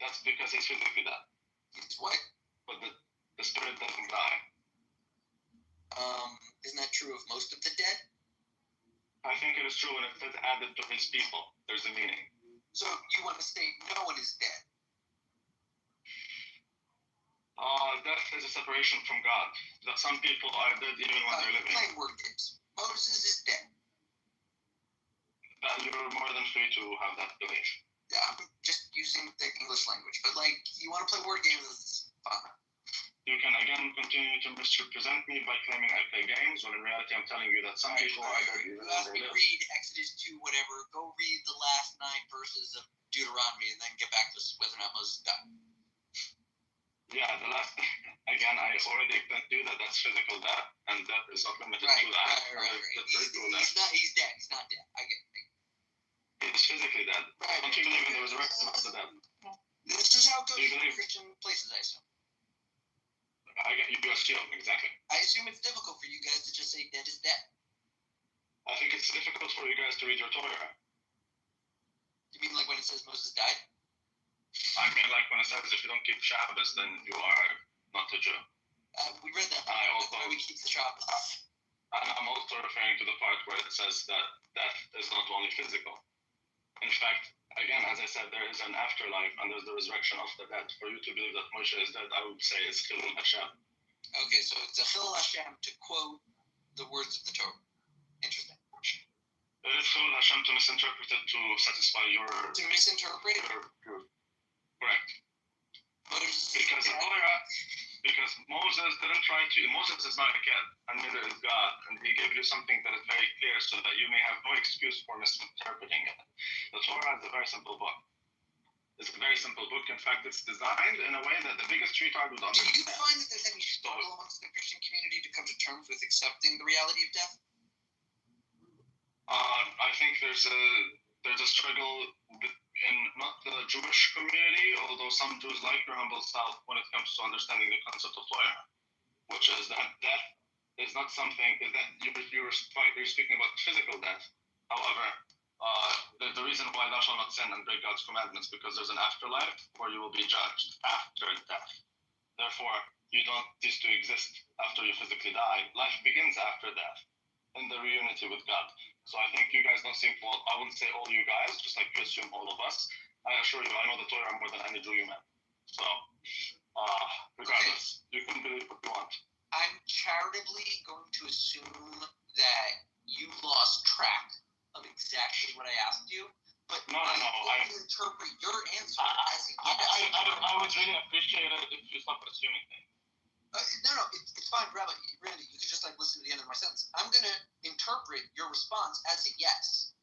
That's because he's physically dead. He's what? But the spirit doesn't die. Isn't that true of most of the dead? I think it is true when it's added to his people. There's a meaning. So you want to state no one is dead? Death is a separation from God. That some people are dead even when they're living. Playing word games. Moses is dead. You're more than free to have that belief. Yeah, I'm just using the English language. But, like, you want to play word games, it's fine. You can, again, continue to misrepresent me by claiming I play games, when in reality I'm telling you that some people are dead even You when asked they me to live. read Exodus 2, whatever. Go read the last 9 verses of Deuteronomy and then get back to whether or not Moses died. Yeah, the last, again, I already explained to you that that's physical death, and death is not limited to that. Right. He's dead. He's not dead. I get it. He's physically dead. Right. Don't you believe in the resurrection of the dead? This is how it goes in Christian places, I assume. You assume, exactly. I assume it's difficult for you guys to just say dead is dead. I think it's difficult for you guys to read your Torah. You mean like when it says Moses died? I mean like when it says if you don't keep Shabbos, then you are not a Jew. We read that. That's why we keep the Shabbos. And I'm also referring to the part where it says that death is not only physical. In fact, again, as I said, there is an afterlife and there's the resurrection of the dead. For you to believe that Moshe is dead, I would say it's Chilul Hashem. Okay, so it's a Chilul Hashem to quote the words of the Torah. Interesting. It is Chilul Hashem to misinterpret it to satisfy your... To misinterpret? Correct. Because the Torah... Because Moses didn't try to... Moses is not a kid, and neither is God. And he gave you something that is very clear so that you may have no excuse for misinterpreting it. The Torah is a very simple book. It's a very simple book. In fact, it's designed in a way that the biggest retard would understand. Do you find that there's any struggle amongst the Christian community to come to terms with accepting the reality of death? I think there's a struggle in not the Jewish community, although some Jews like your humble self when it comes to understanding the concept of Torah, which is that death is not something that you're speaking about physical death. However, the reason why thou shalt not sin and break God's commandments because there's an afterlife where you will be judged after death. Therefore, you don't cease to exist after you physically die. Life begins after death in the reunity with God. So I think you guys don't seem, well, I wouldn't say all you guys, just like you assume all of us. I assure you, I know the Torah more than any Jew you met. So, regardless, you can believe what you want. I'm charitably going to assume that you lost track of exactly what I asked you, but no, I interpret your answer as a yes. I would really appreciate it if you stop assuming things. No, it's fine, Rabbi. Randy, you could just listen to the end of my sentence. I'm going to interpret your response as a yes.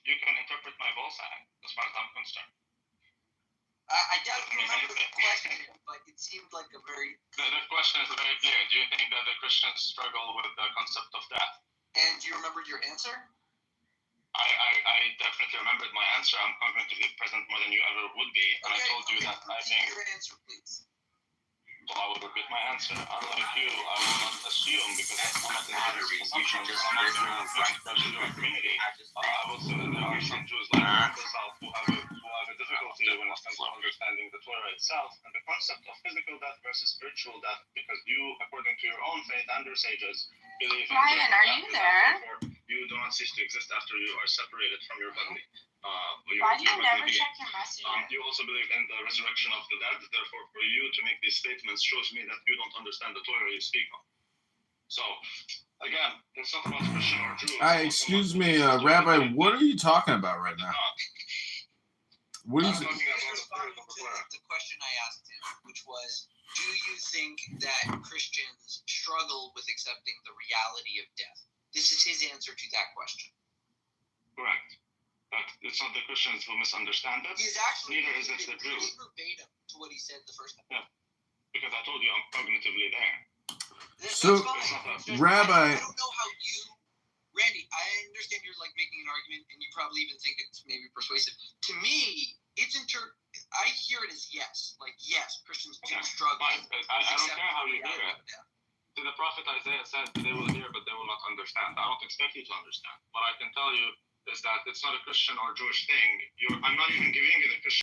You can interpret my ball sign, as far as I'm concerned. I doubt you remember the question, but it seemed like a very... The question is very clear. Do you think that the Christians struggle with the concept of death? And do you remember your answer? I definitely remembered my answer. I'm cognitively present more than you ever would be. And I told you that I think... your answer, please. Well, I will repeat my answer. Unlike you, I will not assume because I'm not in the assumption. I'm not in the community. I will say that there are some Jews like myself who have a difficulty when it comes to understanding the Torah itself and the concept of physical death versus spiritual death, because you, according to your own faith and your sages, believe in Ryan, are you there? You do not cease to exist after you are separated from your body. Why do you never check your messages? You also believe in the resurrection of the dead. Therefore, for you to make these statements shows me that you don't understand the Torah you speak on. So, again, it's not about Christian or Jew. Excuse me, Rabbi, what are you talking about right now? What are you talking about? The question I asked him, which was, do you think that Christians struggle with accepting the reality of death? This is his answer to that question. Correct. But it's not the Christians who misunderstand it. He's actually neither is it the Jews. Verbatim to what he said the first time. Yeah, because I told you I'm cognitively there. So, Rabbi, I don't know how you, Randy. I understand you're making an argument, and you probably even think it's maybe persuasive. To me, it's I hear it as yes, yes, Christians do struggle. I don't care how you hear it. See, the prophet Isaiah said they will hear, but they will not understand. I don't expect you to understand. What I can tell you is that it's not a Christian or Jewish thing. I'm not even giving you the Christian